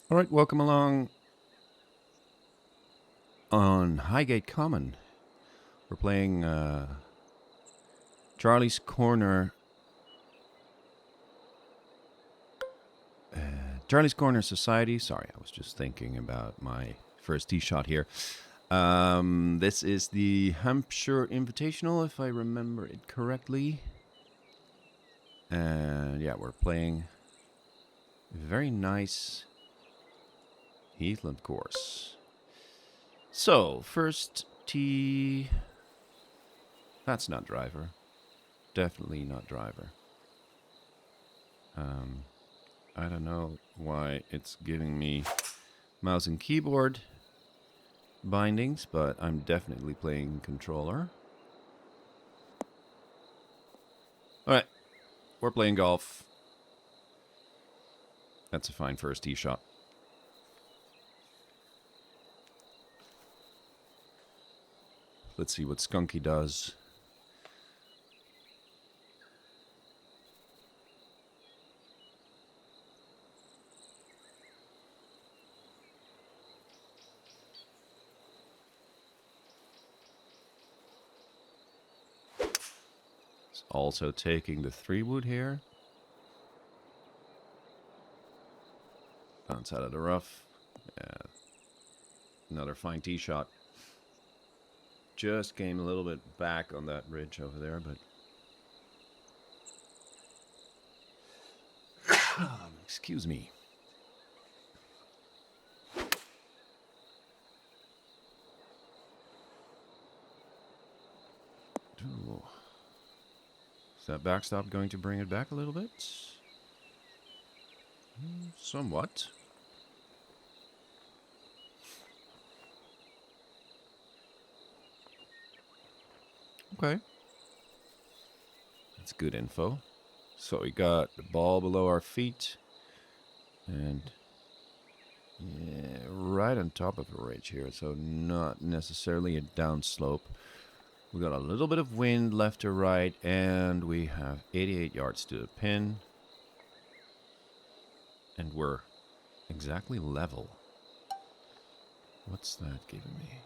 All right, welcome along on Highgate Common. We're playing Charlie's Corner. Charlie's Corner Society. Sorry, I was just thinking about my first tee shot here. This is the Hampshire Invitational, if I remember it correctly. And yeah, we're playing a very nice heathland course. So, first tee. That's not driver. Definitely not driver. I don't know why it's giving me mouse and keyboard bindings, but I'm definitely playing controller. Alright, we're playing golf. That's a fine first tee shot. Let's see what Skunky does. He's also taking the 3-wood here. Bounce out of the rough. Yeah. Another fine tee shot. Just came a little bit back on that ridge over there, but... Excuse me. Ooh. Is that backstop going to bring it back a little bit? Somewhat. Okay. That's good info. So we got the ball below our feet. And yeah, right on top of a ridge here. So not necessarily a downslope. We got a little bit of wind left to right. And we have 88 yards to the pin. And we're exactly level. What's that giving me?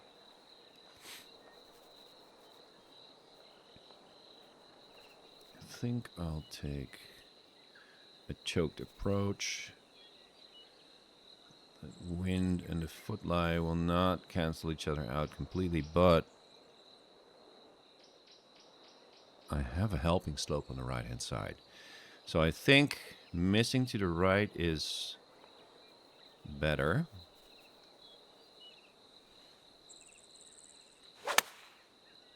I think I'll take a choked approach. The wind and the footlie will not cancel each other out completely, but I have a helping slope on the right hand side. So I think missing to the right is better.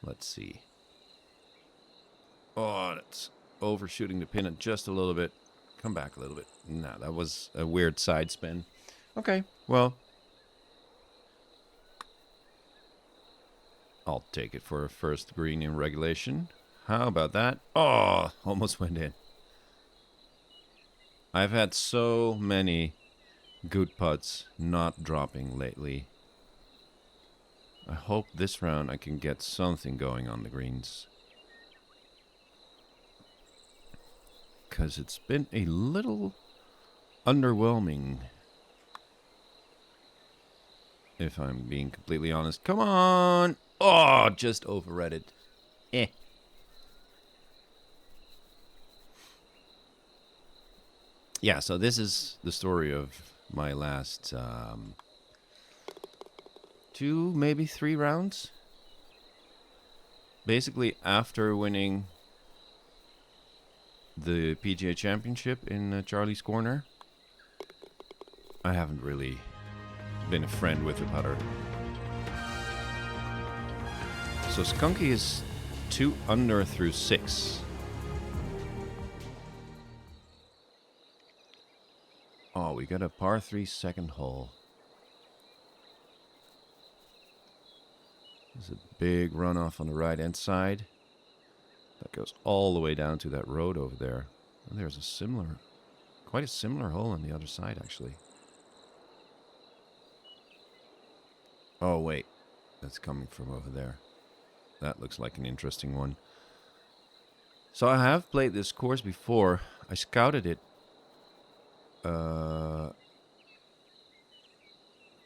Let's see. Oh, that's overshooting the pin just a little bit. Come back a little bit. No, that was a weird side spin. Okay, well, I'll take it for a first green in regulation. How about that? Oh, almost went in. I've had so many good putts not dropping lately. I hope this round I can get something going on the greens. Because it's been a little underwhelming, if I'm being completely honest. Come on! Oh, just overread it. Eh. Yeah, so this is the story of my last 2, maybe 3 rounds. Basically, after winning the PGA Championship in Charlie's Corner, I haven't really been a friend with the putter. So Skunky is 2 under through 6. Oh, we got a par 3 second hole. There's a big runoff on the right hand side. That goes all the way down to that road over there. And there's quite a similar hole on the other side, actually. Oh, wait. That's coming from over there. That looks like an interesting one. So I have played this course before. I scouted it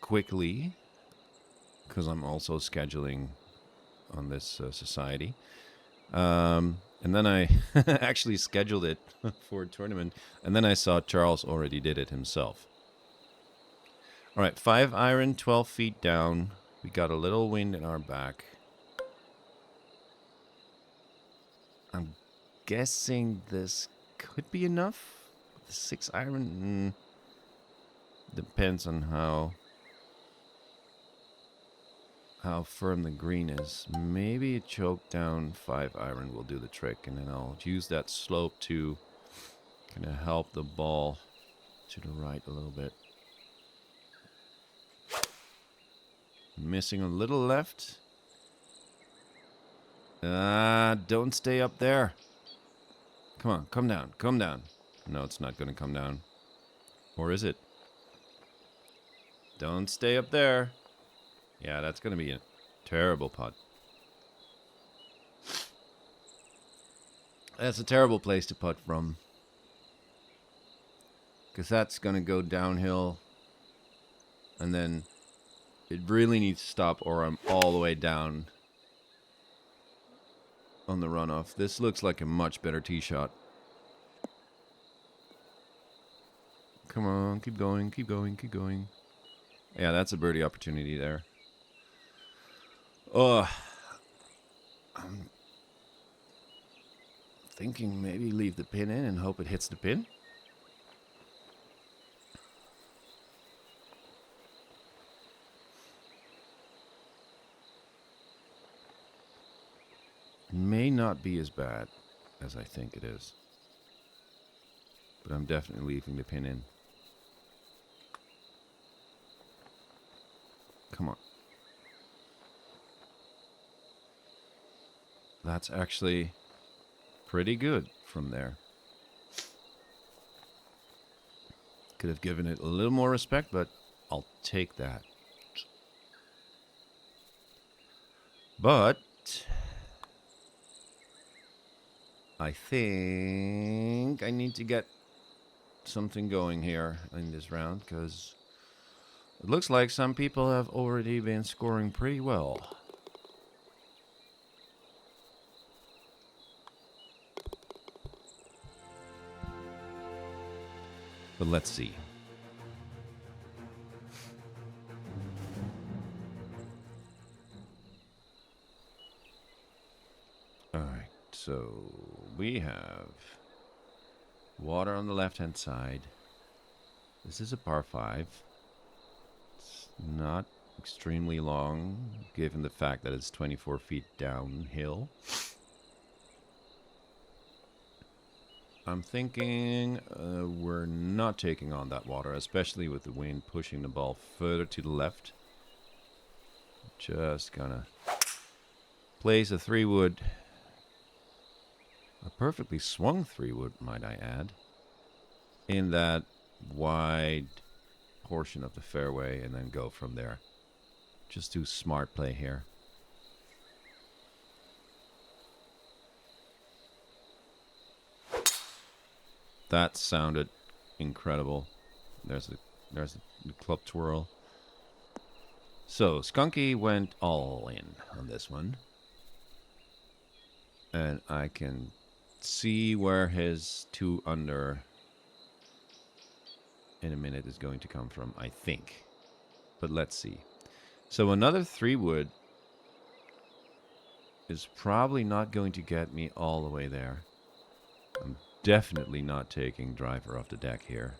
quickly, because I'm also scheduling on this society. And then I actually scheduled it for a tournament, and then I saw Charles already did it himself. All right, 5 iron, 12 feet down. We got a little wind in our back. I'm guessing this could be enough. The 6 iron depends on how firm the green is. Maybe a choke down 5 iron will do the trick, and then I'll use that slope to kind of help the ball to the right a little bit. Missing a little left. Don't stay up there. Come on, come down, come down. No, it's not going to come down. Or is it? Don't stay up there. Yeah, that's going to be a terrible putt. That's a terrible place to putt from. Because that's going to go downhill. And then it really needs to stop or I'm all the way down on the runoff. This looks like a much better tee shot. Come on, keep going, keep going, keep going. Yeah, that's a birdie opportunity there. Oh, I'm thinking maybe leave the pin in and hope it hits the pin. It may not be as bad as I think it is. But I'm definitely leaving the pin in. Come on. That's actually pretty good from there. Could have given it a little more respect, but I'll take that. But I think I need to get something going here in this round, because it looks like some people have already been scoring pretty well. But let's see. All right, so we have water on the left-hand side. This is a par 5. It's not extremely long, given the fact that it's 24 feet downhill. I'm thinking we're not taking on that water, especially with the wind pushing the ball further to the left. Just gonna place a 3-wood. A perfectly swung 3-wood, might I add, in that wide portion of the fairway and then go from there. Just do smart play here. That sounded incredible. There's the club twirl. So Skunky went all in on this one. And I can see where his 2 under in a minute is going to come from, I think. But let's see. So another 3-wood is probably not going to get me all the way there. I'm definitely not taking driver off the deck here.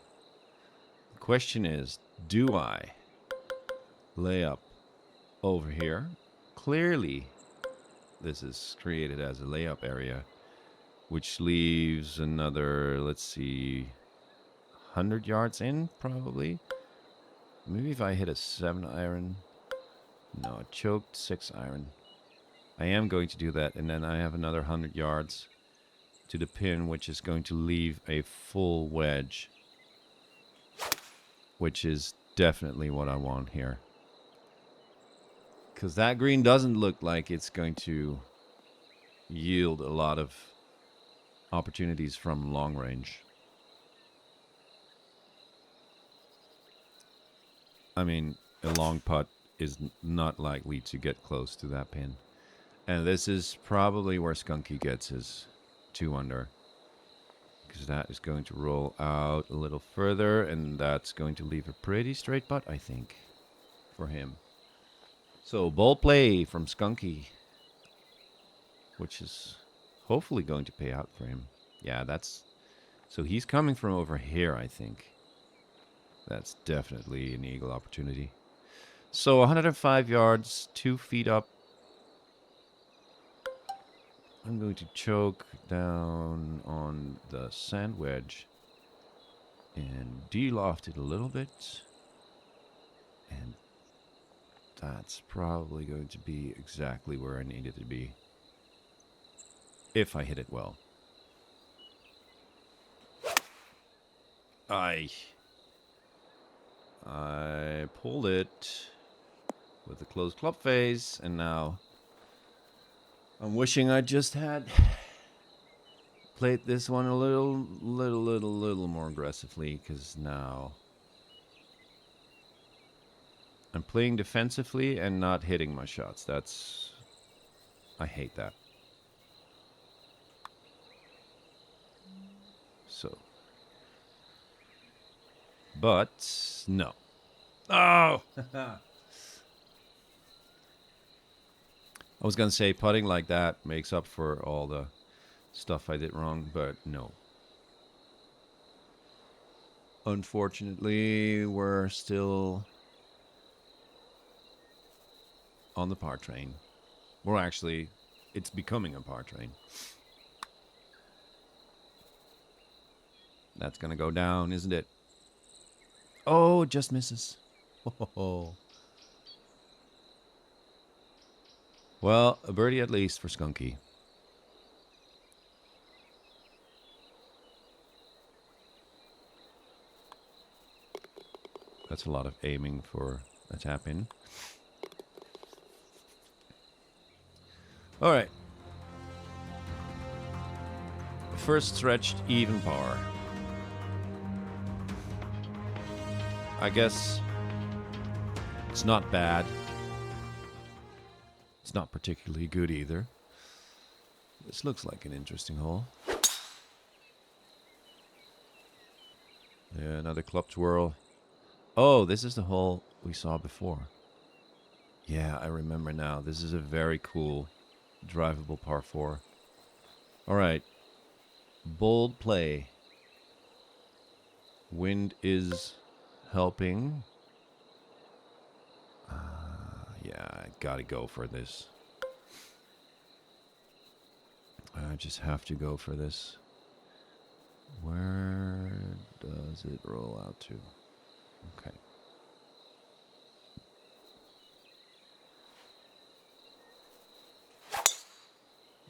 The question is, do I lay up over here? Clearly, this is created as a layup area, which leaves another, let's see, 100 yards in, probably. Maybe if I hit a 7 iron. No, choked 6 iron. I am going to do that, and then I have another 100 yards to the pin, which is going to leave a full wedge, which is definitely what I want here. Because that green doesn't look like it's going to yield a lot of opportunities from long range. I mean, a long putt is not likely to get close to that pin. And this is probably where Skunky gets his 2 under. Because that is going to roll out a little further, and that's going to leave a pretty straight putt, I think, for him. So, ball play from Skunky, which is hopefully going to pay out for him. Yeah, that's... So he's coming from over here, I think. That's definitely an eagle opportunity. So 105 yards, 2 feet up. I'm going to choke down on the sand wedge and de-loft it a little bit. And that's probably going to be exactly where I need it to be. If I hit it well. I pulled it with a closed club face, and now I'm wishing I just had played this one a little more aggressively, because now I'm playing defensively and not hitting my shots. I hate that. So, but no. Oh! I was going to say putting like that makes up for all the stuff I did wrong, but no. Unfortunately, we're still on the par train. Well, actually, it's becoming a par train. That's going to go down, isn't it? Oh, it just misses. Oh. Well, a birdie at least for Skunky. That's a lot of aiming for a tap in. All right. First stretched even par. I guess it's not bad. It's not particularly good either. This looks like an interesting hole. Yeah, another club twirl. Oh, this is the hole we saw before. Yeah, I remember now. This is a very cool, drivable par 4. All right. Bold play. Wind is helping. Yeah, I gotta go for this. I just have to go for this. Where does it roll out to? Okay.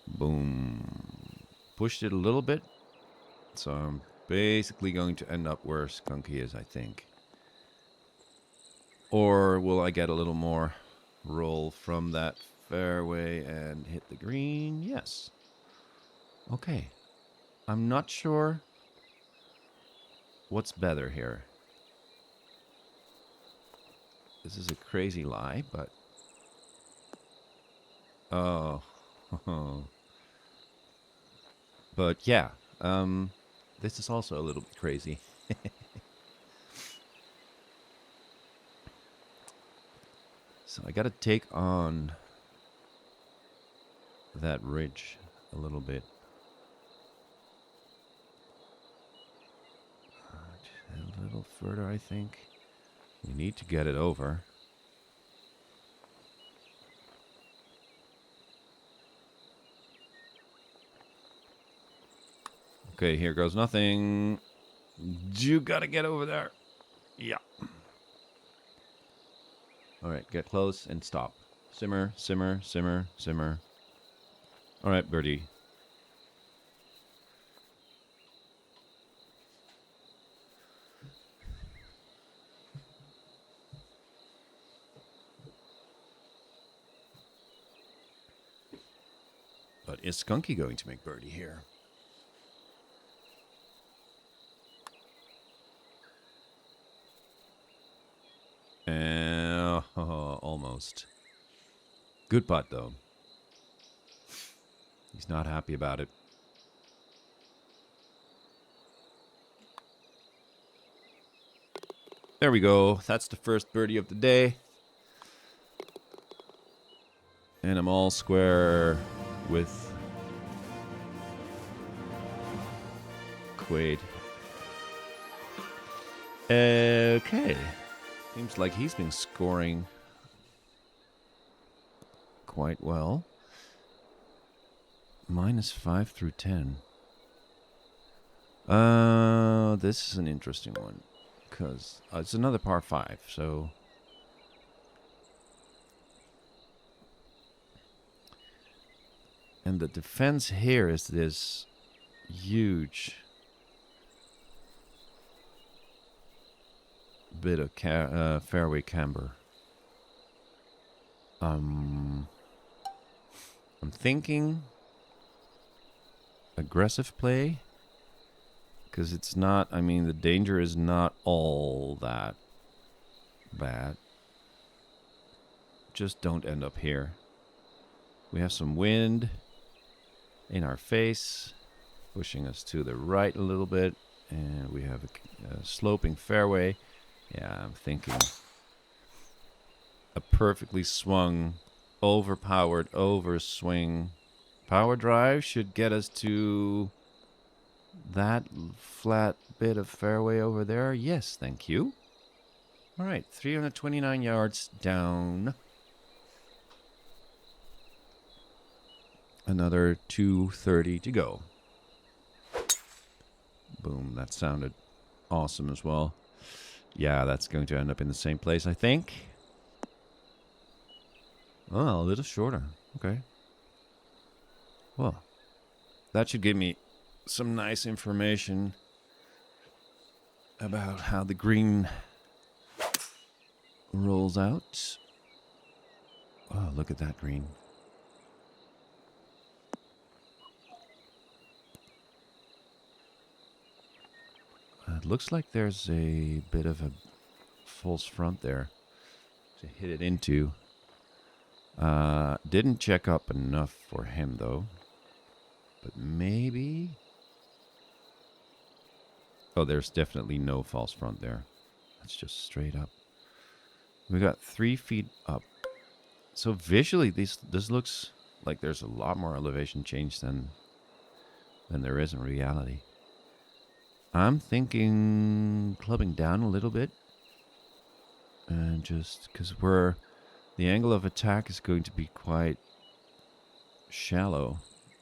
Boom. Pushed it a little bit. So I'm basically going to end up where Skunky is, I think. Or will I get a little more roll from that fairway and hit the green? Yes. Okay. I'm not sure what's better here. This is a crazy lie, but... Oh. But yeah, this is also a little bit crazy. So I gotta take on that ridge a little bit. A little further, I think. We need to get it over. Okay, here goes nothing. You gotta get over there. Yeah. All right, get close and stop. Simmer, simmer, simmer, simmer. All right, birdie. But is Skunky going to make birdie here? almost. Good putt, though. He's not happy about it. There we go. That's the first birdie of the day. And I'm all square with Quaid. Okay. Seems like he's been scoring quite well. -5 through 10. This is an interesting one. Because it's another par 5, so... And the defense here is this huge bit of fairway camber. I'm thinking aggressive play, because it's not, I mean, the danger is not all that bad. Just don't end up here. We have some wind in our face, pushing us to the right a little bit, and we have a sloping fairway. Yeah, I'm thinking a perfectly swung, overpowered, overswing power drive should get us to that flat bit of fairway over there. Yes, thank you. All right, 329 yards down. Another 230 to go. Boom, that sounded awesome as well. Yeah, that's going to end up in the same place, I think. Oh, a little shorter. Okay. Well, that should give me some nice information about how the green rolls out. Oh, look at that green. It looks like there's a bit of a false front there to hit it into. Didn't check up enough for him, though. But maybe... Oh, there's definitely no false front there. That's just straight up. We got 3 feet up. So visually, this looks like there's a lot more elevation change than there is in reality. I'm thinking clubbing down a little bit. And just because the angle of attack is going to be quite shallow.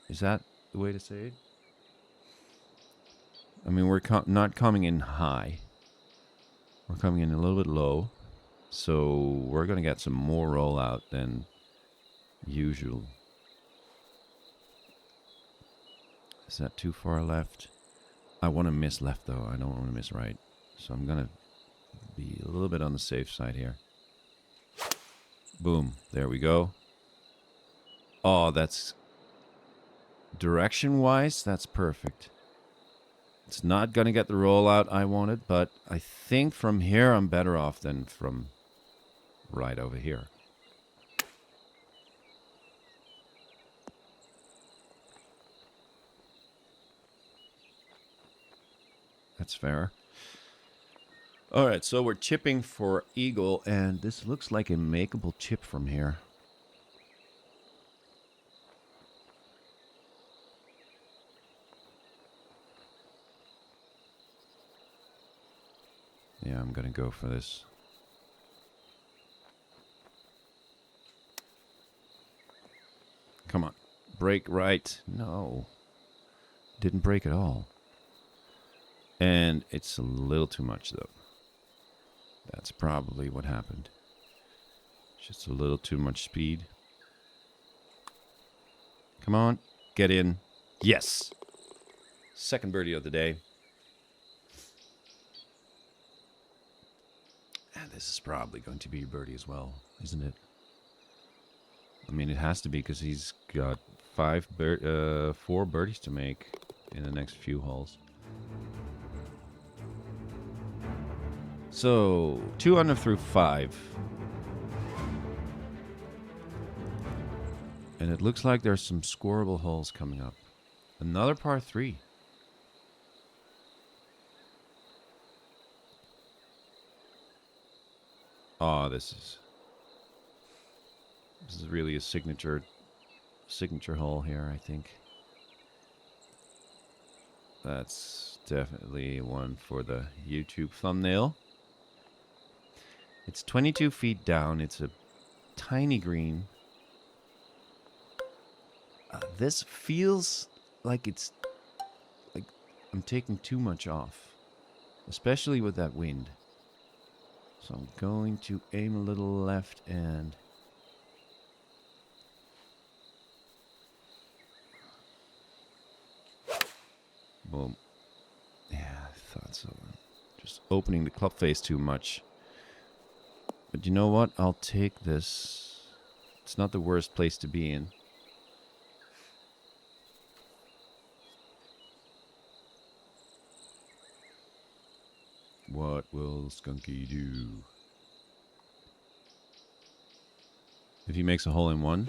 Is that the way to say it? I mean, we're not coming in high. We're coming in a little bit low. So we're going to get some more rollout than usual. Is that too far left? I want to miss left, though. I don't want to miss right. So I'm going to be a little bit on the safe side here. Boom. There we go. Oh, that's... Direction-wise, that's perfect. It's not going to get the rollout I wanted, but I think from here I'm better off than from right over here. That's fair. All right, so we're chipping for eagle, and this looks like a makeable chip from here. Yeah, I'm going to go for this. Come on. Break right. No. Didn't break at all. And it's a little too much, though. That's probably what happened. Just a little too much speed. Come on. Get in. Yes. Second birdie of the day. And this is probably going to be a birdie as well, isn't it? I mean, it has to be because he's got 4 birdies to make in the next few holes. So, 2 under through 5. And it looks like there's some scoreable holes coming up. Another par 3. Oh, this is really a signature hole here, I think. That's definitely one for the YouTube thumbnail. It's 22 feet down. It's a tiny green. This feels like it's like I'm taking too much off, especially with that wind. So I'm going to aim a little left and boom. Yeah, I thought so. Just opening the club face too much. But you know what? I'll take this. It's not the worst place to be in. What will Skunky do? If he makes a hole in one,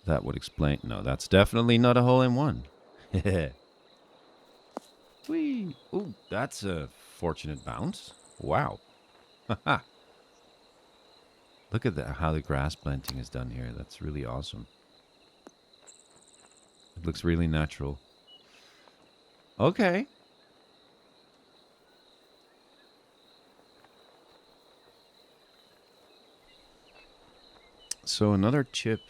that would explain. No, that's definitely not a hole in one. Whee! Ooh, that's a fortunate bounce. Wow. Haha. Look at how the grass planting is done here. That's really awesome. It looks really natural. Okay. So another chip.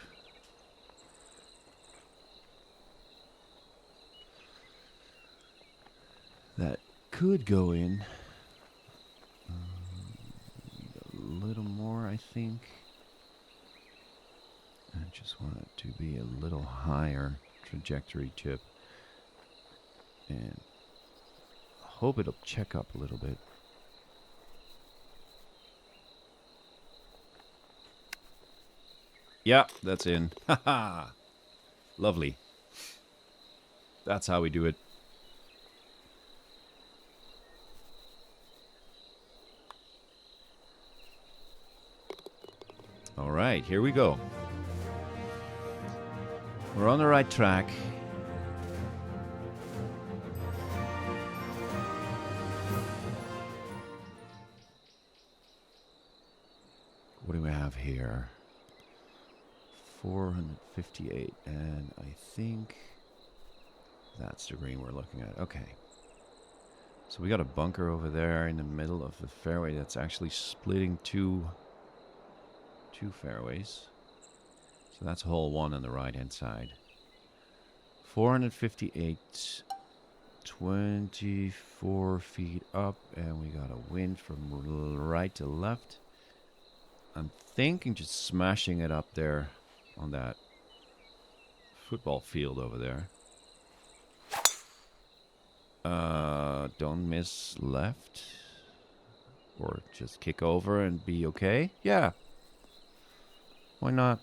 That could go in. A little more, I think. I just want it to be a little higher trajectory chip. And I hope it'll check up a little bit. Yeah, that's in. Haha. Lovely. That's how we do it. All right, here we go. We're on the right track. What do we have here? 458, and I think that's the green we're looking at. Okay. So we got a bunker over there in the middle of the fairway that's actually splitting two fairways. So that's hole 1 on the right-hand side. 458, 24 feet up, and we got a wind from right to left. I'm thinking just smashing it up there on that football field over there. Don't miss left. Or just kick over and be okay. Yeah. Why not?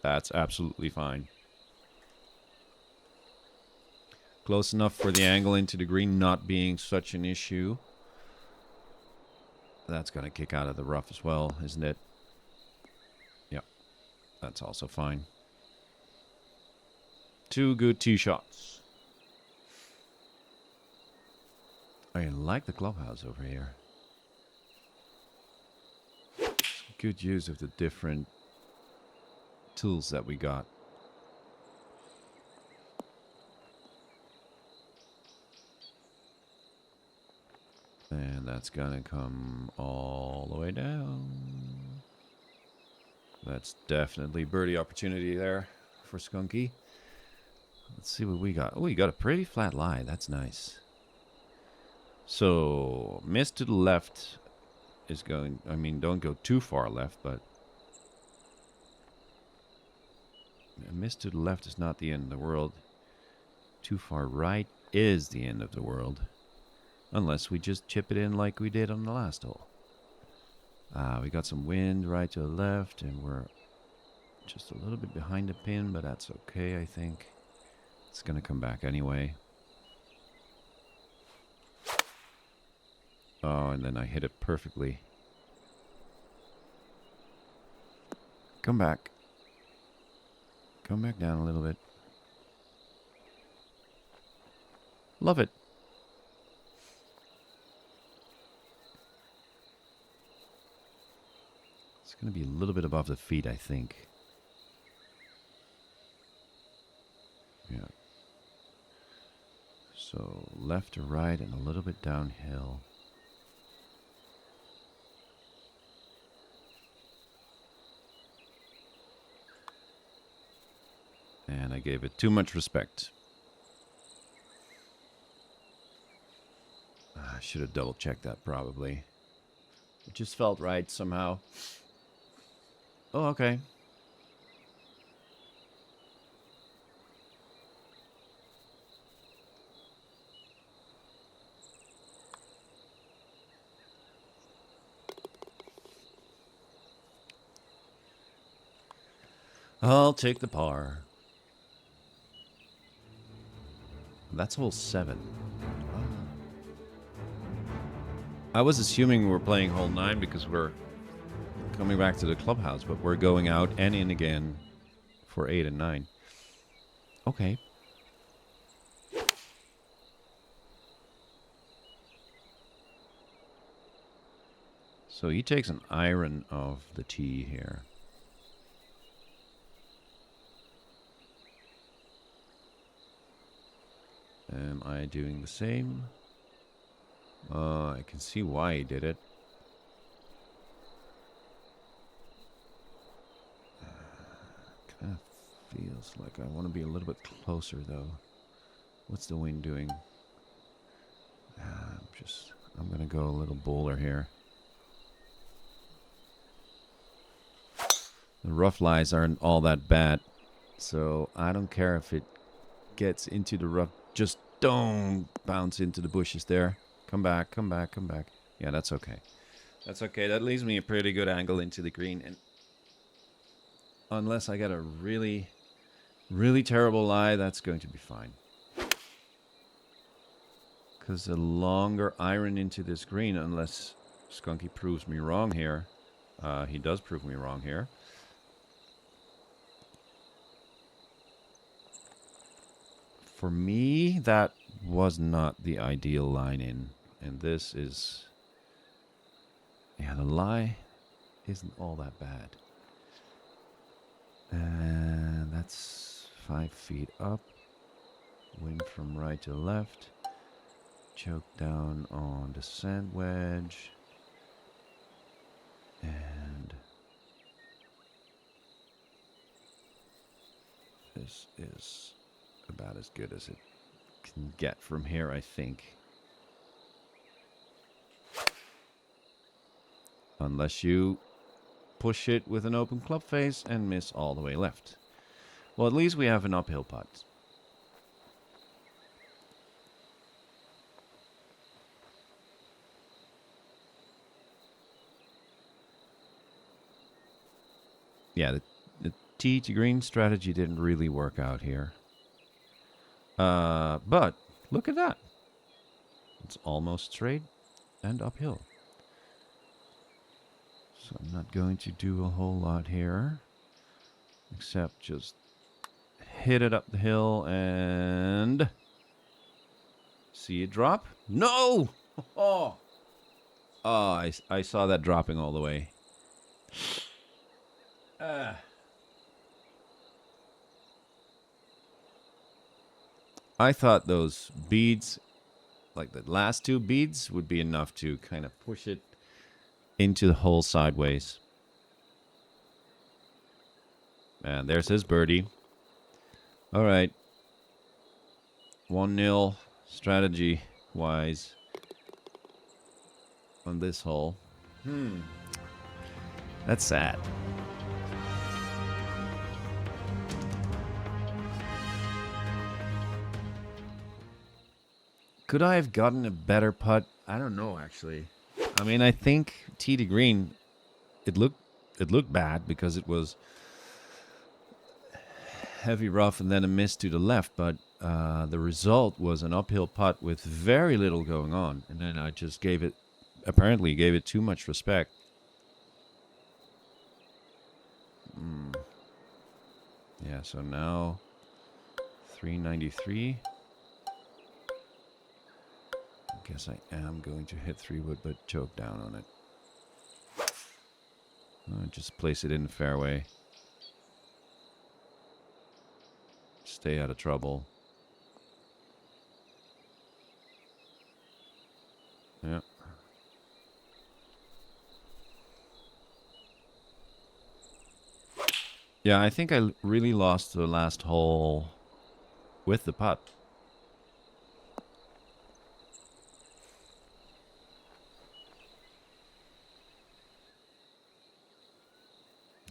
That's absolutely fine. Close enough for the angle into the green not being such an issue. That's going to kick out of the rough as well, isn't it? Yep. That's also fine. 2 good tee shots. I like the clubhouse over here. Good use of the different tools that we got. And that's gonna come all the way down. That's definitely birdie opportunity there for Skunky. Let's see what we got. Oh, we got a pretty flat lie. That's nice. So, miss to the left is going... I mean, don't go too far left, but... a miss to the left is not the end of the world. Too far right is the end of the world. Unless we just chip it in like we did on the last hole. We got some wind right to the left, and we're just a little bit behind the pin, but that's okay, I think. It's going to come back anyway. Oh, and then I hit it perfectly. Come back. Come back down a little bit. Love it. It's going to be a little bit above the feet, I think. Yeah. So left to right and a little bit downhill. And I gave it too much respect. I should have double checked that probably. It just felt right somehow. Oh, okay. I'll take the par. That's hole 7. Oh. I was assuming we're playing hole 9 because we're coming back to the clubhouse, but we're going out and in again for 8 and 9. Okay. So he takes an iron off the tee here. Am I doing the same? I can see why he did it. Kind of feels like I want to be a little bit closer, though. What's the wind doing? I'm going to go a little bowler here. The rough lies aren't all that bad, so I don't care if it gets into the rough. Just don't bounce into the bushes there. Come back, come back, come back. Yeah, that's okay. That's okay. That leaves me a pretty good angle into the green. And unless I get a really, really terrible lie, that's going to be fine. Because the longer iron into this green, unless Skunky proves me wrong here. He does prove me wrong here. For me, that was not the ideal line in. And this is... Yeah, the lie isn't all that bad. And that's 5 feet up. Wing from right to left. Choke down on the sand wedge. And... this is about as good as it can get from here, I think. Unless you push it with an open club face and miss all the way left. Well, at least we have an uphill putt. Yeah, the tee to green strategy didn't really work out here. But look at that. It's almost straight and uphill. So I'm not going to do a whole lot here. Except just hit it up the hill and... see it drop? No! Oh! Oh, I saw that dropping all the way. I thought those beads, like the last 2 beads, would be enough to kind of push it into the hole sideways. And there's his birdie. All right. 1-0 strategy-wise on this hole. That's sad. Could I have gotten a better putt? I don't know, actually. I mean, I think tee to green, it looked bad because it was heavy rough and then a miss to the left, but the result was an uphill putt with very little going on, and then I just apparently gave it too much respect. Yeah, so now 393. I guess I am going to hit 3-wood, but choke down on it. Just place it in the fairway. Stay out of trouble. Yeah. Yeah, I think I really lost the last hole with the putt.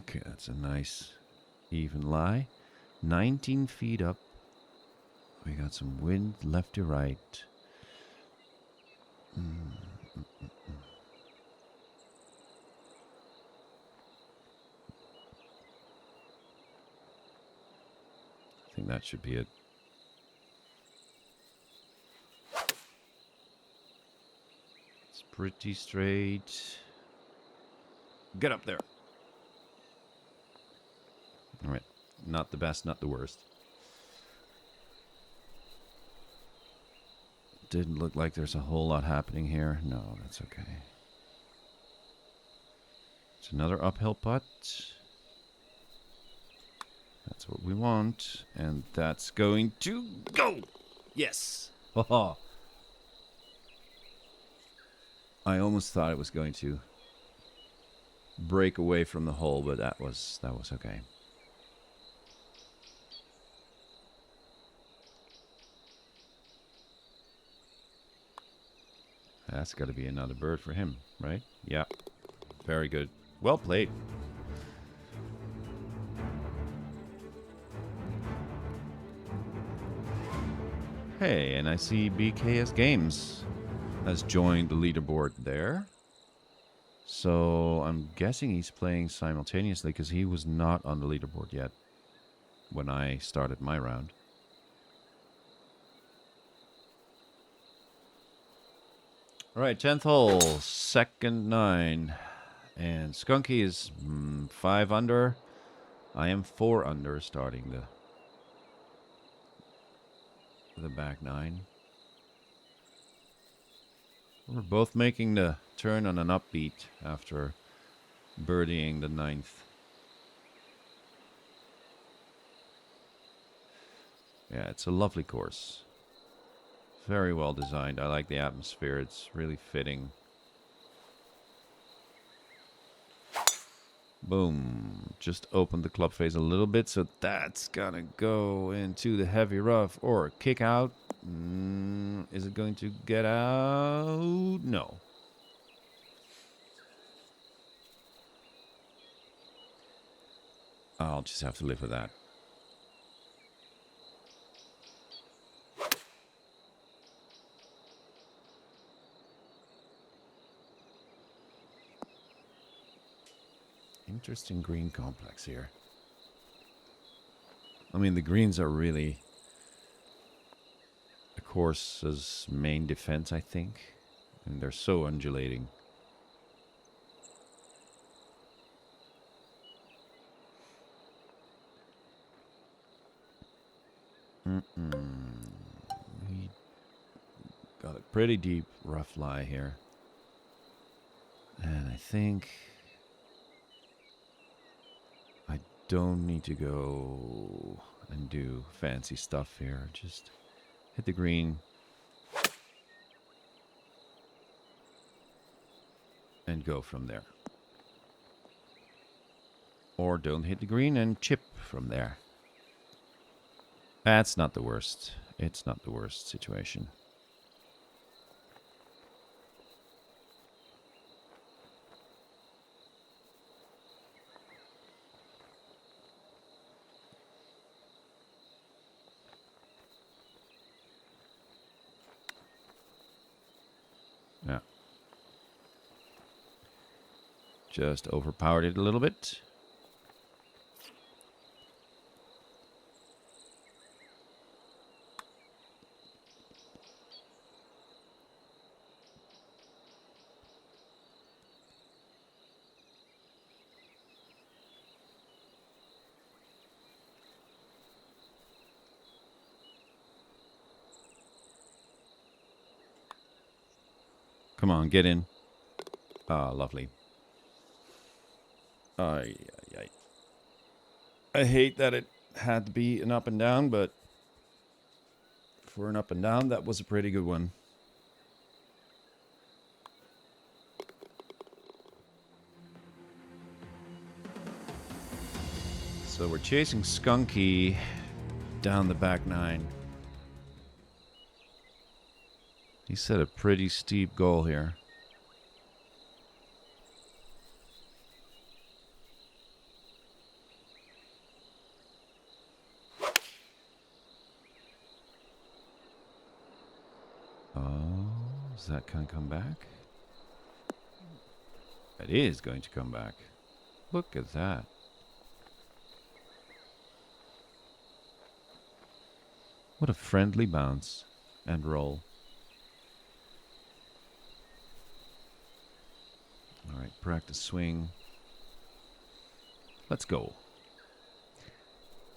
Okay, that's a nice even lie. 19 feet up. We got some wind left to right. I think that should be it. It's pretty straight. Get up there. All right. Not the best, not the worst. Didn't look like there's a whole lot happening here. No, that's okay. It's another uphill putt. That's what we want. And that's going to go. Yes. Haha. I almost thought it was going to break away from the hole, but that was okay. That's got to be another bird for him, right? Yeah. Very good. Well played. Hey, and I see BKS Games has joined the leaderboard there. So I'm guessing he's playing simultaneously because he was not on the leaderboard yet when I started my round. All right, 10th hole, second 9. And Skunky is 5 under. I am 4 under starting the back 9. We're both making the turn on an upbeat after birdieing the 9th. Yeah, it's a lovely course. Very well designed. I like the atmosphere. It's really fitting. Boom. Just opened the club face a little bit, so that's gonna go into the heavy rough or kick out. Is it going to get out? No. I'll just have to live with that. Interesting green complex here. I mean, the greens are really the course's main defense, I think. And they're so undulating. He got a pretty deep rough lie here. And I think I don't need to go and do fancy stuff here. Just hit the green and go from there. Or don't hit the green and chip from there. That's not the worst. It's not the worst situation. Yeah. Just overpowered it a little bit. Come on, get in. Ah, lovely. I hate that it had to be an up and down, but for an up and down, that was a pretty good one. So we're chasing Skunky down the back nine. He set a pretty steep goal here. Oh, is that going to come back? It is going to come back. Look at that. What a friendly bounce and roll. All right, practice swing. Let's go.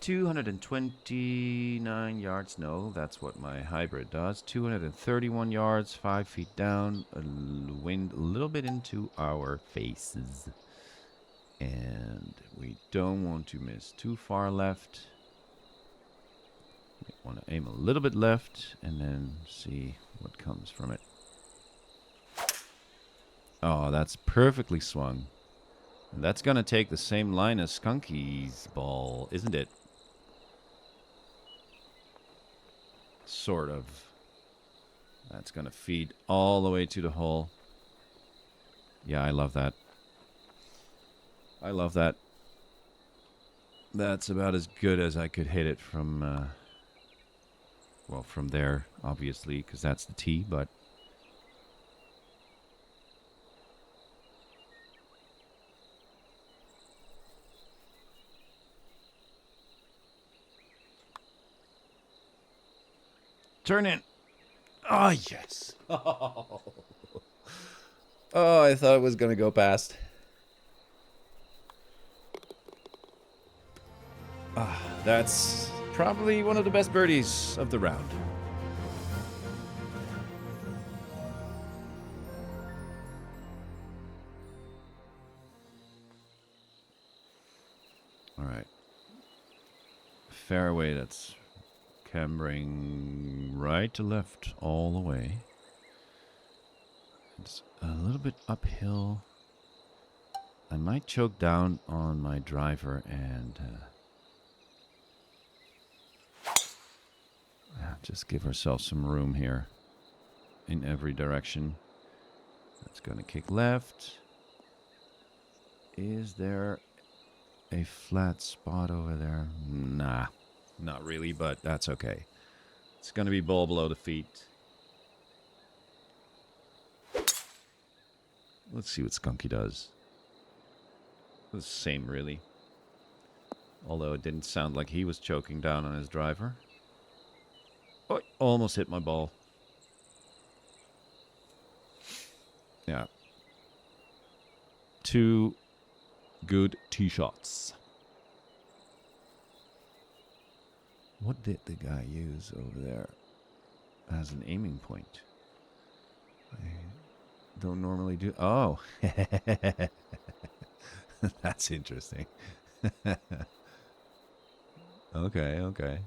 229 yards. No, that's what my hybrid does. 231 yards, 5 feet down. Wind a little bit into our faces. And we don't want to miss too far left. We want to aim a little bit left and then see what comes from it. Oh, that's perfectly swung. And that's going to take the same line as Skunky's ball, isn't it? Sort of. That's going to feed all the way to the hole. Yeah, I love that. I love that. That's about as good as I could hit it from, well, from there, obviously, because that's the tee, but turn in. Oh, yes. Oh, I thought it was going to go past. That's probably one of the best birdies of the round. All right. Fairway, that's cambering right to left all the way. It's a little bit uphill. I might choke down on my driver and just give ourselves some room here in every direction. That's going to kick left. Is there a flat spot over there? Nah, not really, but that's okay. It's going to be ball below the feet. Let's see what Skunky does. The same, really. Although it didn't sound like he was choking down on his driver. Oh, almost hit my ball. Yeah. 2 good tee shots. What did the guy use over there as an aiming point? I don't normally do. Oh. That's interesting. Okay.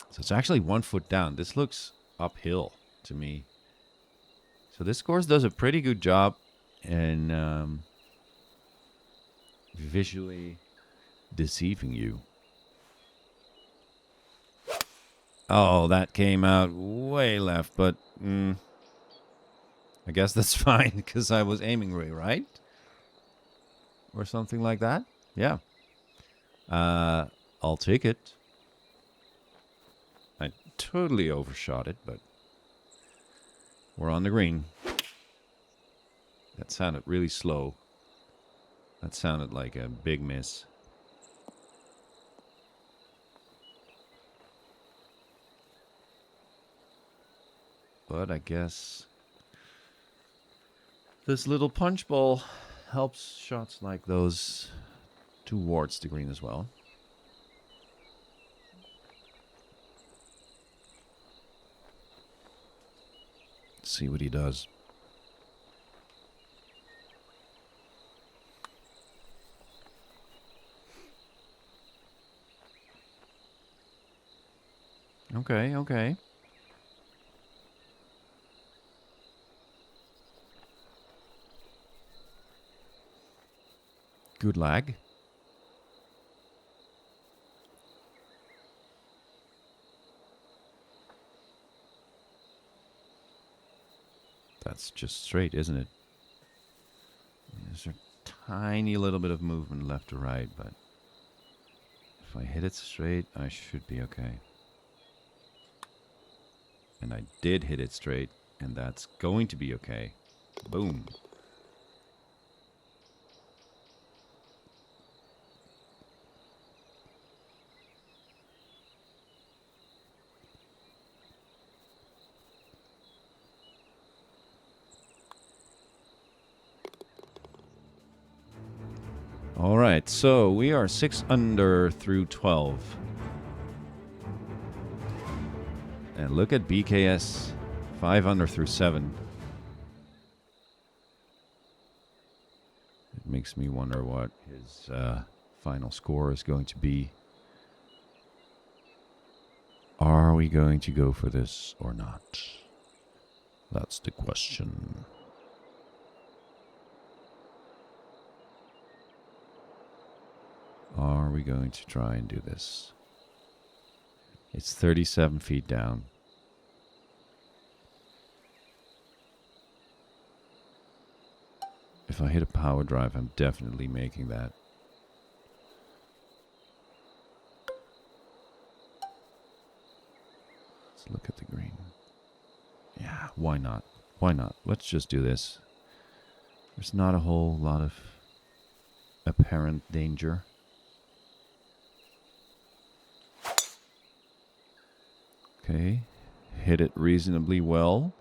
So it's actually 1 foot down. This looks uphill to me. So this course does a pretty good job in visually deceiving you. Oh, that came out way left, but I guess that's fine because I was aiming right? Or something like that. Yeah. I'll take it. I totally overshot it, but we're on the green. That sounded really slow. That sounded like a big miss. But I guess this little punch ball helps shots like those towards the green as well. see what he does. Okay, okay. Good lag. That's just straight, isn't it? There's a tiny little bit of movement left to right, but if I hit it straight, I should be okay. And I did hit it straight, and that's going to be okay. Boom. All right, so we are 6 under through 12. And look at BKS, 5 under through 7. It makes me wonder what his final score is going to be. Are we going to go for this or not? That's the question. Are we going to try and do this? It's 37 feet down. If I hit a power drive, I'm definitely making that. Let's look at the green. Yeah, why not? Why not? Let's just do this. There's not a whole lot of apparent danger. Okay, hit it reasonably well.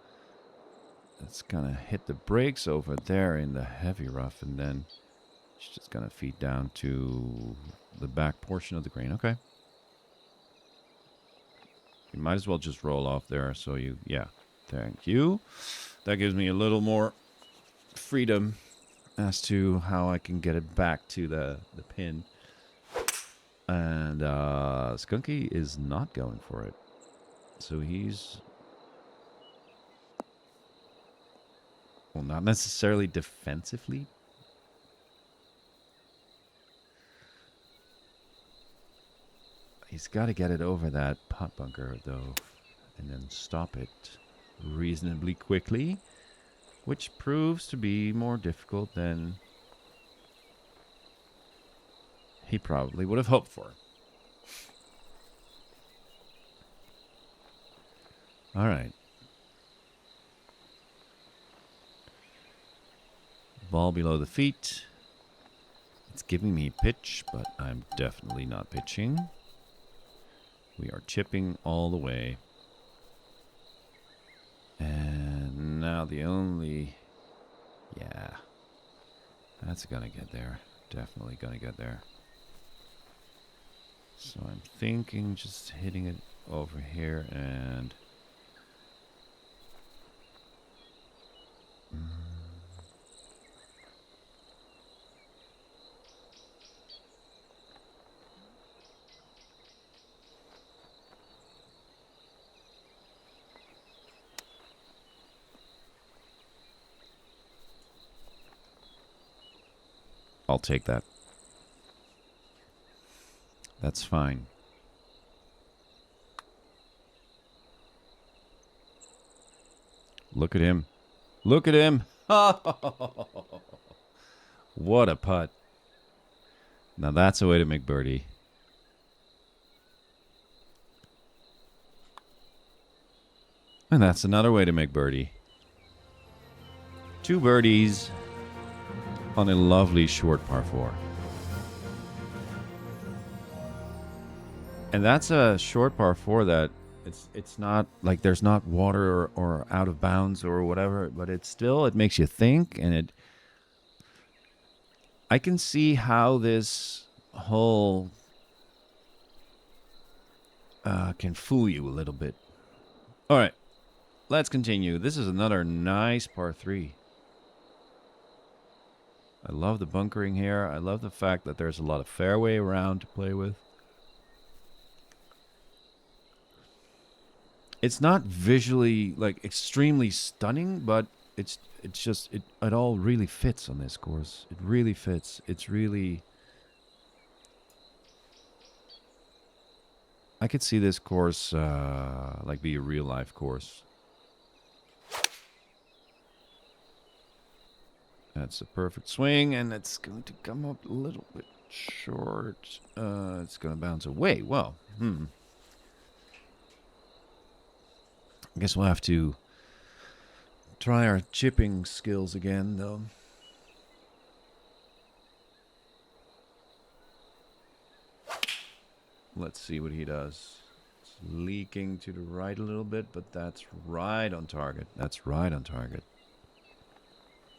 It's gonna hit the brakes over there in the heavy rough, and then it's just gonna feed down to the back portion of the green. Okay. You might as well just roll off there, so you, yeah, thank you. That gives me a little more freedom as to how I can get it back to the pin. And Skunky is not going for it. So he's, well, not necessarily defensively. He's got to get it over that pot bunker, though, and then stop it reasonably quickly, which proves to be more difficult than he probably would have hoped for. All right. Ball below the feet. It's giving me pitch, but I'm definitely not pitching. We are chipping all the way. And now the only... Yeah. That's gonna get there. Definitely gonna get there. So I'm thinking just hitting it over here and... I'll take that. That's fine. Look at him. Look at him. What a putt. Now that's a way to make birdie. And that's another way to make birdie. 2 birdies on a lovely short par 4. And that's a short par 4 that it's not like there's not water or out of bounds or whatever, but it makes you think, and I can see how this hole can fool you a little bit. All right. let's continue. This is another nice par 3. I love the bunkering here. I love the fact that there's a lot of fairway around to play with. It's not visually like extremely stunning, but it's just it all really fits on this course. It really fits. It's really, I could see this course like be a real life course. That's a perfect swing, and it's going to come up a little bit short. It's going to bounce away. Well, I guess we'll have to try our chipping skills again, though. Let's see what he does. It's leaking to the right a little bit, but that's right on target. That's right on target.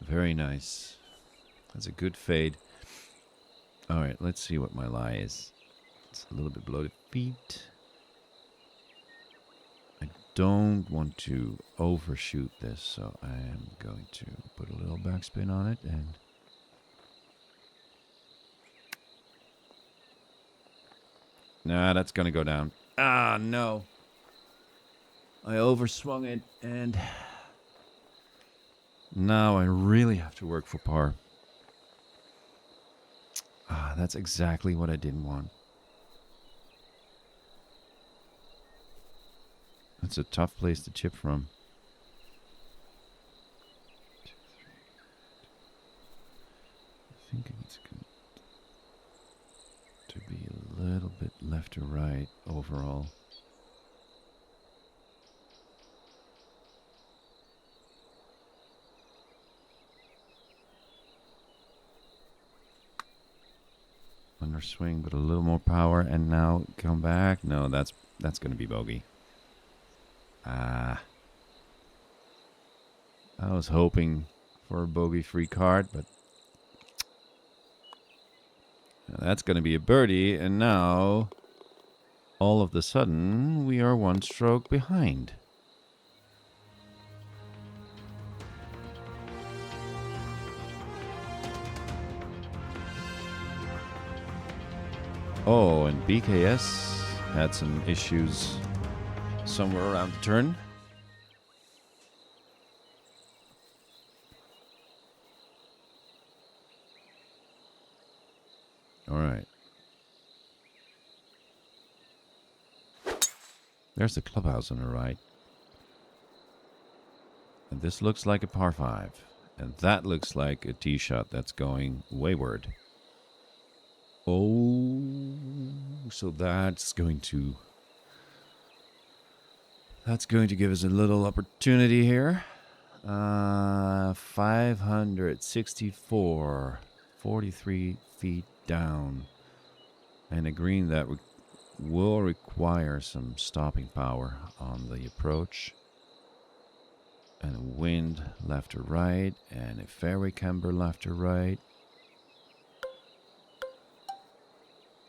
Very nice. That's a good fade. All right, let's see what my lie is. It's a little bit below the feet. I don't want to overshoot this, so I am going to put a little backspin on it and... Nah, that's going to go down. Ah, no. I overswung it, and now I really have to work for par. Ah, that's exactly what I didn't want. That's a tough place to chip from. 2, 3. I think it's going to be a little bit left to right overall. Underswing, but a little more power, and now come back. No, that's going to be bogey. Ah. I was hoping for a bogey-free card, but that's going to be a birdie, and now all of a sudden we are one stroke behind. Oh, and BKS had some issues somewhere around the turn. All right. There's the clubhouse on the right. And this looks like a par 5. And that looks like a tee shot that's going wayward. Oh, so that's going to give us a little opportunity here. 564, 43 feet down, and a green that will require some stopping power on the approach, and a wind left to right, and a fairway camber left to right.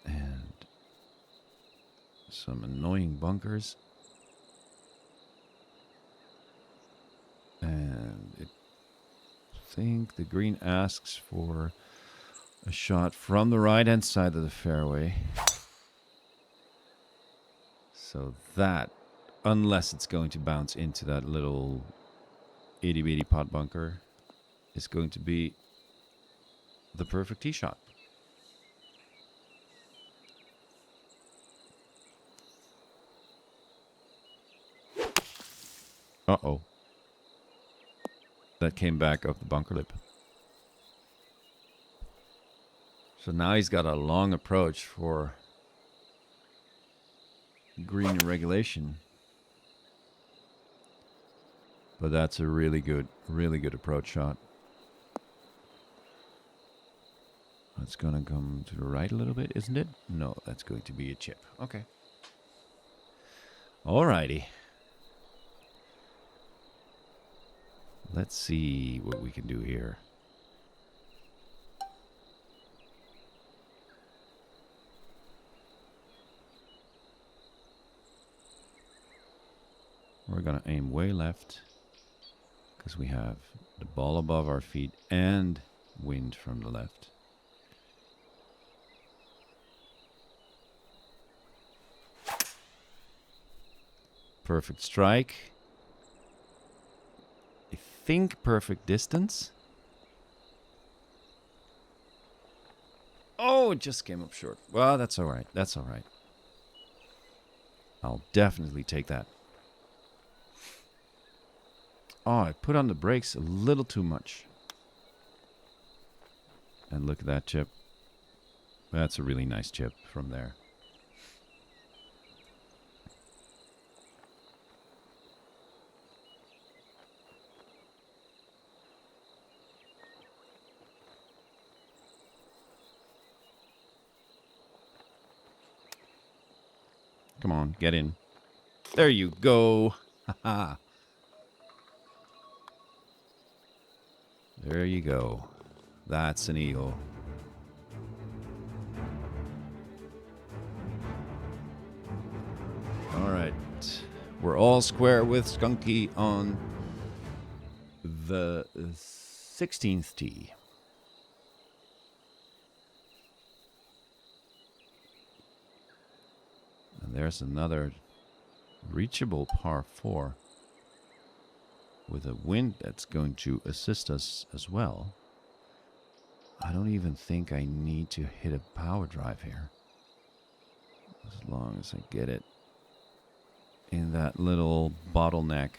And some annoying bunkers. And I think the green asks for a shot from the right-hand side of the fairway. So that, unless it's going to bounce into that little itty-bitty pot bunker, is going to be the perfect tee shot. Uh-oh. That came back up the bunker lip. So now he's got a long approach for green regulation. But that's a really good approach shot. That's going to come to the right a little bit, isn't it? No, that's going to be a chip. Okay. Alrighty. Let's see what we can do here. We're going to aim way left because we have the ball above our feet and wind from the left. Perfect strike. I think perfect distance. Oh, it just came up short. Well, that's all right. That's all right. I'll definitely take that. Oh, I put on the brakes a little too much. And look at that chip. That's a really nice chip from there. Come on, get in. There you go. Haha. There you go. That's an eagle. All right. We're all square with Skunky on the 16th tee. And there's another reachable par 4 with a wind that's going to assist us as well. I don't even think I need to hit a power drive here, as long as I get it in that little bottleneck.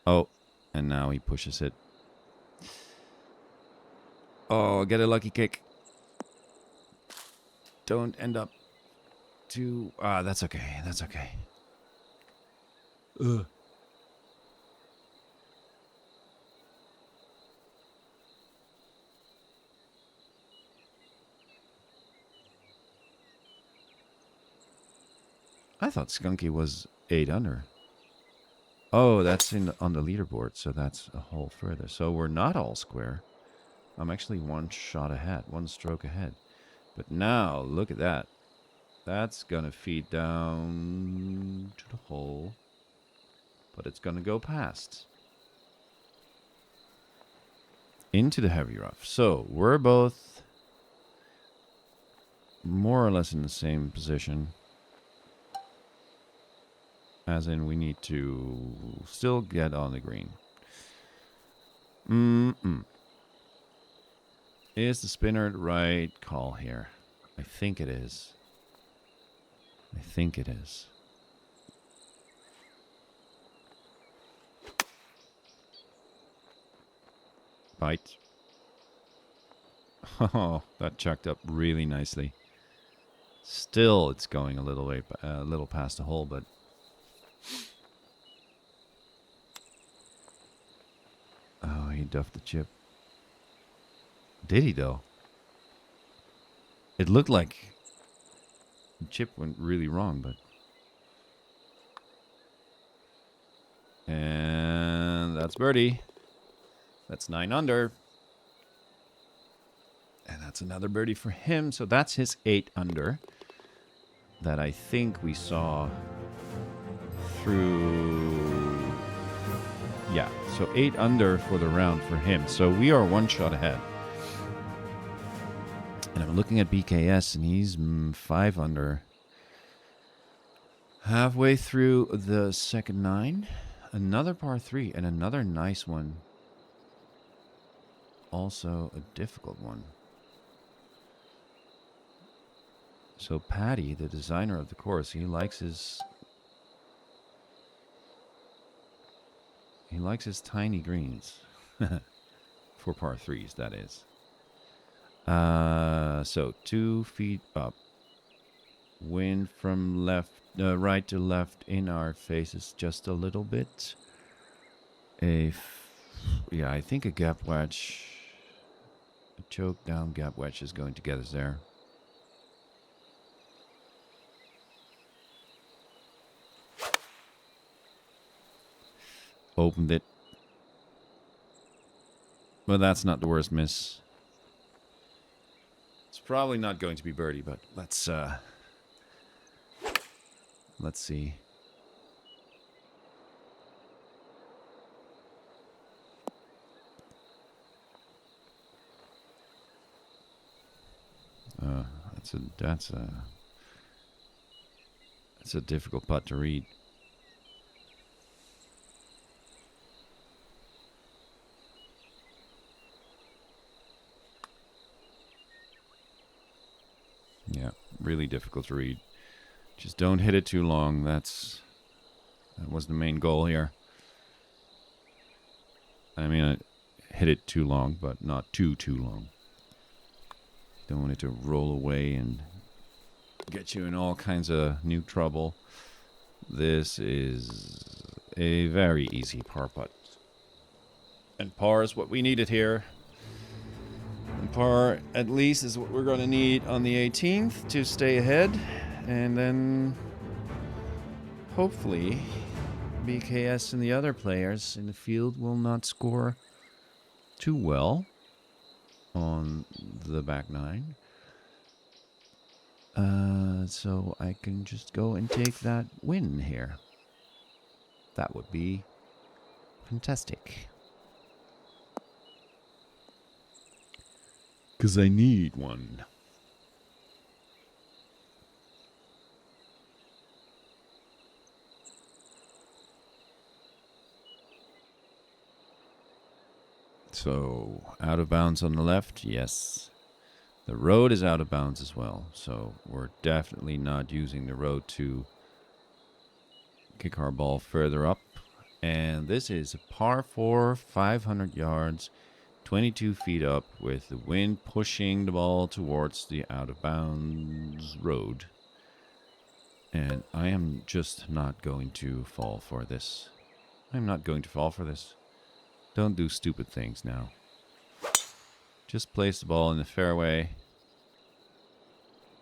Oh, and now he pushes it. Oh, get a lucky kick. Don't end up too... that's okay. That's okay. Ugh. I thought Skunky was 8 under. Oh, that's on the leaderboard, so that's a hole further. So we're not all square. I'm actually one shot ahead, one stroke ahead. But now, look at that. That's going to feed down to the hole. But it's going to go past. Into the heavy rough. So we're both more or less in the same position. As in, we need to still get on the green. Is the spinner the right call here? I think it is. I think it is. Bite. Oh, that chucked up really nicely. Still, it's going a little past the hole, but oh, he duffed the chip. Did he though? It looked like the chip went really wrong, but and that's birdie. That's 9 under. And that's another birdie for him. So that's his 8 under that I think we saw through. Yeah, so 8 under for the round for him. So we are 1 shot ahead. And I'm looking at BKS, and he's 5 under. Halfway through the second 9. Another par 3 and another nice one. Also a difficult one. So Patty, the designer of the course, he likes his tiny greens. For par 3s, that is. So 2 feet up. Wind from right to left in our faces just a little bit. Yeah, I think a gap wedge, a choke down gap wedge is going to get us there. Opened it. Well, that's not the worst miss. It's probably not going to be birdie, but let's Let's see. That's a difficult putt to read. Yeah, really difficult to read. Just don't hit it too long. That was the main goal here. I mean, I hit it too long, but not too long. Don't want it to roll away and get you in all kinds of new trouble. This is a very easy par putt. And par is what we needed here. And par, at least, is what we're going to need on the 18th to stay ahead. And then, hopefully, BKS and the other players in the field will not score too well on the back nine. So I can just go and take that win here. That would be fantastic. 'Cause I need one. So, out of bounds on the left, yes. The road is out of bounds as well, so we're definitely not using the road to kick our ball further up. And this is a par 4, 500 yards, 22 feet up, with the wind pushing the ball towards the out of bounds road. And I am just not going to fall for this. I'm not going to fall for this. Don't do stupid things now. Just place the ball in the fairway.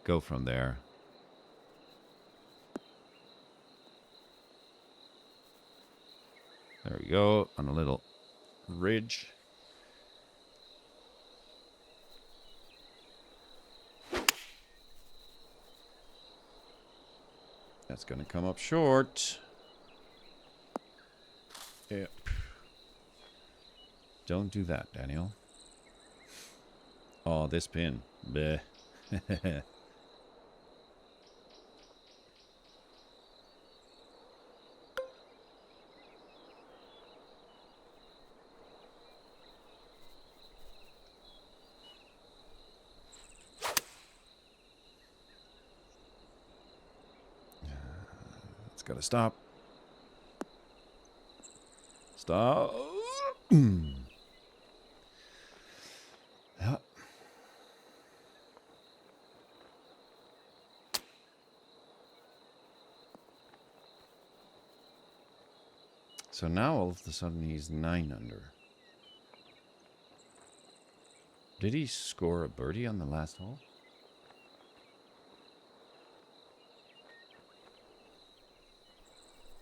Go from there. There we go, on a little ridge. That's going to come up short. Yep. Don't do that, Daniel. Oh, this pin. Bleh. It's got to stop. Stop. Yeah. So now all of a sudden he's 9 under. Did he score a birdie on the last hole?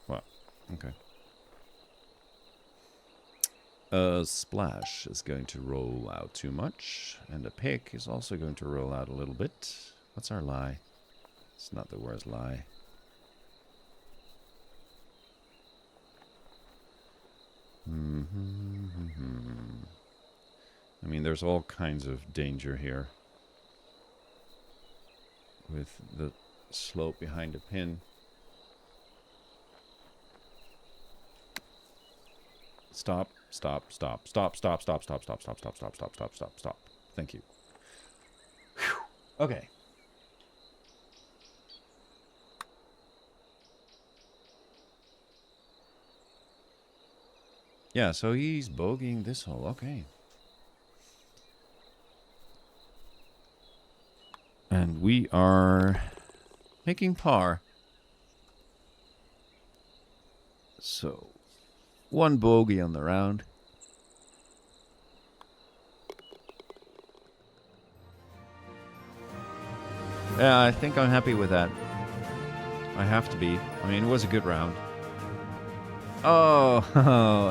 Well, okay. A splash is going to roll out too much, and a pick is also going to roll out a little bit. What's our lie? It's not the worst lie. I mean, there's all kinds of danger here with the slope behind the pin. Stop, stop, stop, stop, stop, stop, stop, stop, stop, stop, stop, stop, stop, stop, stop. Thank you. Whew. Okay. Yeah, so he's bogeying this hole. Okay. And we are making par. So, 1 bogey on the round. Yeah, I think I'm happy with that. I have to be. I mean, it was a good round. Oh,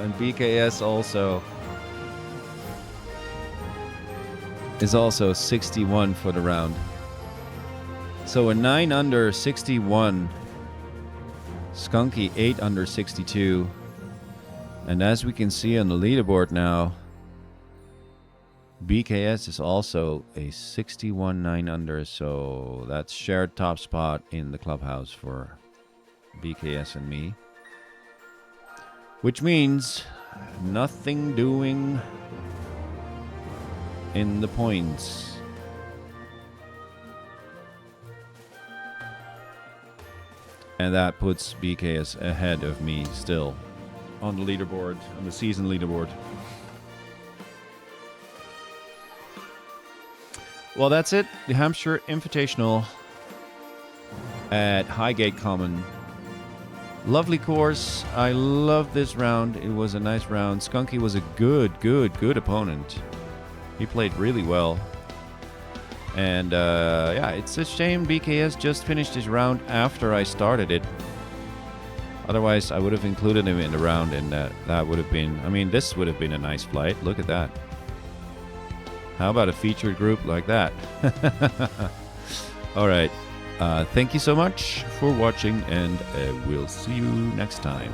and BKS also is also 61 for the round. So a 9 under 61 Skunky 8 under 62. And as we can see on the leaderboard now, BKS is also a 61 9 under, so that's shared top spot in the clubhouse for BKS and me. Which means nothing doing in the points. And that puts BKS ahead of me still on the leaderboard, on the season leaderboard. Well, that's it. The Hampshire Invitational at Highgate Common. Lovely course. I love this round. It was a nice round. Skunky was a good opponent. He played really well. And yeah, it's a shame BKS just finished his round after I started it. Otherwise, I would have included him in the round, and that would have been, I mean, this would have been a nice flight. Look at that. How about a featured group like that? All right. Thank you so much for watching, and we'll see you next time.